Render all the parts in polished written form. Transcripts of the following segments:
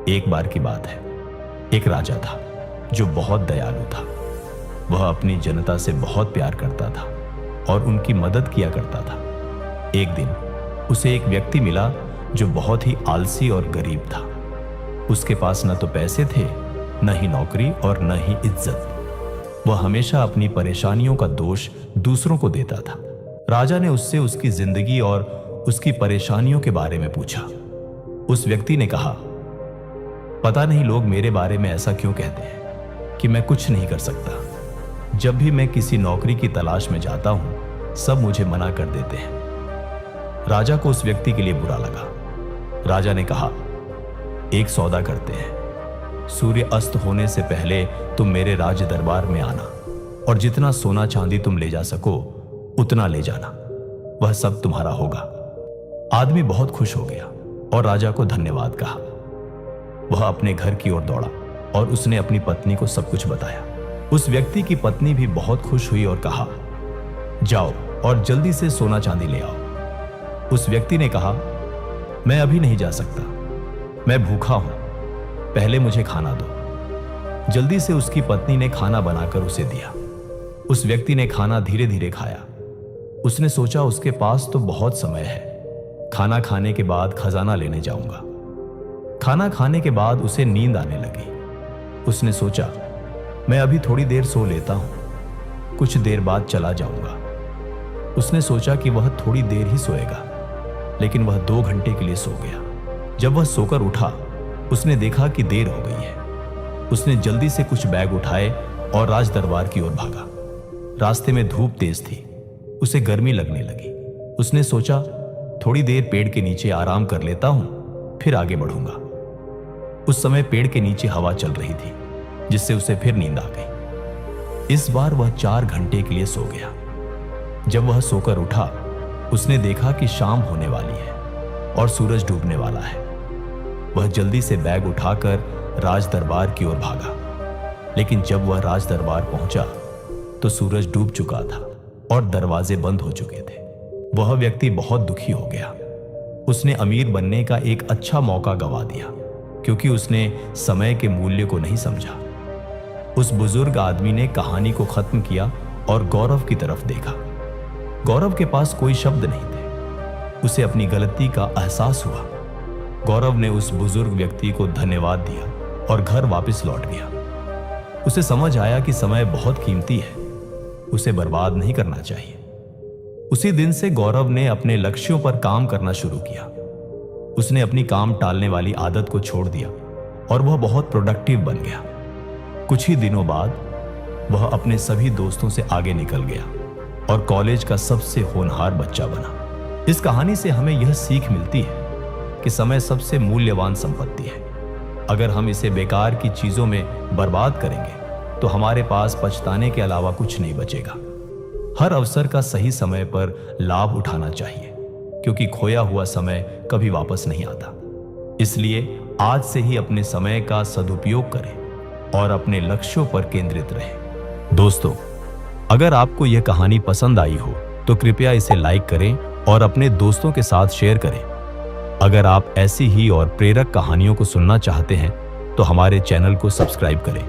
एक बार की बात है, एक राजा था जो बहुत दयालु था। वह अपनी जनता से बहुत प्यार करता था और उनकी मदद किया करता था। एक दिन उसे एक व्यक्ति मिला जो बहुत ही आलसी और गरीब था। उसके पास न तो पैसे थे, न ही नौकरी और न ही इज्जत। वह हमेशा अपनी परेशानियों का दोष दूसरों को देता था। राजा ने उससे उसकी जिंदगी और उसकी परेशानियों के बारे में पूछा। उस व्यक्ति ने कहा, पता नहीं लोग मेरे बारे में ऐसा क्यों कहते हैं कि मैं कुछ नहीं कर सकता। जब भी मैं किसी नौकरी की तलाश में जाता हूं, सब मुझे मना कर देते हैं। राजा को उस व्यक्ति के लिए बुरा लगा। राजा ने कहा, एक सौदा करते हैं। सूर्य अस्त होने से पहले तुम मेरे राज दरबार में आना और जितना सोना चांदी तुम ले जा सको उतना ले जाना, वह सब तुम्हारा होगा। आदमी बहुत खुश हो गया और राजा को धन्यवाद कहा। वह अपने घर की ओर दौड़ा और उसने अपनी पत्नी को सब कुछ बताया। उस व्यक्ति की पत्नी भी बहुत खुश हुई और कहा, जाओ और जल्दी से सोना चांदी ले आओ। उस व्यक्ति ने कहा, मैं अभी नहीं जा सकता, मैं भूखा हूं, पहले मुझे खाना दो। जल्दी से उसकी पत्नी ने खाना बनाकर उसे दिया। उस व्यक्ति ने खाना धीरे धीरे खाया। उसने सोचा उसके पास तो बहुत समय है, खाना खाने के बाद खजाना लेने जाऊंगा। खाना खाने के बाद उसे नींद आने लगी। उसने सोचा, मैं अभी थोड़ी देर सो लेता हूं, कुछ देर बाद चला जाऊंगा। उसने सोचा कि वह थोड़ी देर ही सोएगा, लेकिन वह 2 घंटे के लिए सो गया। जब वह सोकर उठा, उसने देखा कि देर हो गई है। उसने जल्दी से कुछ बैग उठाए और राज दरबार की ओर भागा। रास्ते में धूप तेज थी, उसे गर्मी लगने लगी। उसने सोचा, थोड़ी देर पेड़ के नीचे आराम कर लेता हूं, फिर आगे बढ़ूंगा। उस समय पेड़ के नीचे हवा चल रही थी, जिससे उसे फिर नींद आ गई। इस बार वह 4 घंटे के लिए सो गया। जब वह सोकर उठा, उसने देखा कि शाम होने वाली है और सूरज डूबने वाला है। वह जल्दी से बैग उठाकर राज दरबार की ओर भागा, लेकिन जब वह राज दरबार पहुंचा तो सूरज डूब चुका था और दरवाजे बंद हो चुके थे। वह व्यक्ति बहुत दुखी हो गया। उसने अमीर बनने का एक अच्छा मौका गंवा दिया, क्योंकि उसने समय के मूल्य को नहीं समझा। उस बुजुर्ग आदमी ने कहानी को खत्म किया और गौरव की तरफ देखा। गौरव के पास कोई शब्द नहीं थे। उसे अपनी गलती का एहसास हुआ। गौरव ने उस बुजुर्ग व्यक्ति को धन्यवाद दिया और घर वापस लौट गया। उसे समझ आया कि समय बहुत कीमती है, उसे बर्बाद नहीं करना चाहिए। उसी दिन से गौरव ने अपने लक्ष्यों पर काम करना शुरू किया। उसने अपनी काम टालने वाली आदत को छोड़ दिया और वह बहुत प्रोडक्टिव बन गया। कुछ ही दिनों बाद वह अपने सभी दोस्तों से आगे निकल गया और कॉलेज का सबसे होनहार बच्चा बना। इस कहानी से हमें यह सीख मिलती है कि समय सबसे मूल्यवान संपत्ति है। अगर हम इसे बेकार की चीजों में बर्बाद करेंगे तो हमारे पास पछताने के अलावा कुछ नहीं बचेगा। हर अवसर का सही समय पर लाभ उठाना चाहिए, क्योंकि खोया हुआ समय कभी वापस नहीं आता। इसलिए आज से ही अपने समय का सदुपयोग करें और अपने लक्ष्यों पर केंद्रित रहें। दोस्तों, अगर आपको यह कहानी पसंद आई हो तो कृपया इसे लाइक करें और अपने दोस्तों के साथ शेयर करें। अगर आप ऐसी ही और प्रेरक कहानियों को सुनना चाहते हैं तो हमारे चैनल को सब्सक्राइब करें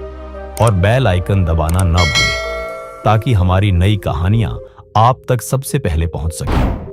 और बेल आइकन दबाना ना भूलें, ताकि हमारी नई कहानियां आप तक सबसे पहले पहुंच सकें।